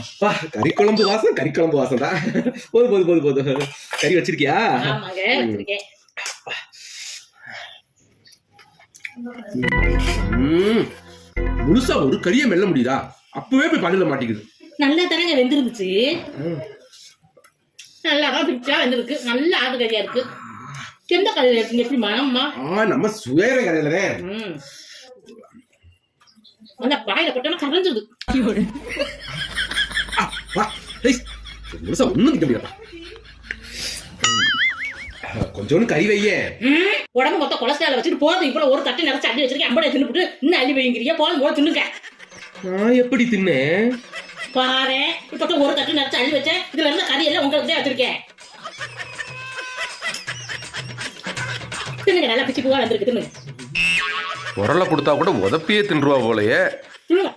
அப்பா கறிக்குழம்பு வாசம் தான். போது கறி வச்சிருக்கியா? ஆமாங்க வச்சிருக்கேன். முழுசா ஒரு கறியை மெல்ல முடியுதா? அப்பவே போய் பல்லுல மாட்டிக்குது. நல்லா தானங்க வெந்திருந்துச்சு. நல்லா தான் பிச்சா வெந்திருக்கு. நல்ல ஆட்டு கறியா இருக்கு. எந்த கடையில இருக்குங்க எப்படி மனம்மா? நம்ம சுயர கடையில அந்த பாயில போட்டோம்னா கரைஞ்சிருது. முழுசா ஒண்ணும் நிக்க முடியாதா? கொஞ்சோன்னு கறி வையே. உடம்பு மொத்த கொலஸ்ட்ரால் வச்சுட்டு போதும். இப்ப ஒரு தட்டு நிறைச்சு அள்ளி வச்சிருக்கேன். அம்படை தின்னுட்டு இன்னும் அள்ளி வைங்கிறியா? போதும் போது தின்னுங்க. நான் எப்படி தின்னு பாரு, இப்ப ஒரு தட்டு நிறைச்சு அள்ளி வச்சேன். இதுல இருந்த கறி எல்லாம் உங்களுக்கு தான் வச்சிருக்கேன். தின்னுங்க, நல்லா பிச்சு பூவா வந்திருக்கு. தின்னுங்க. உரலை கொடுத்தா கூட உதப்பியே தின்றுவா போலயே. தின்னுங்க.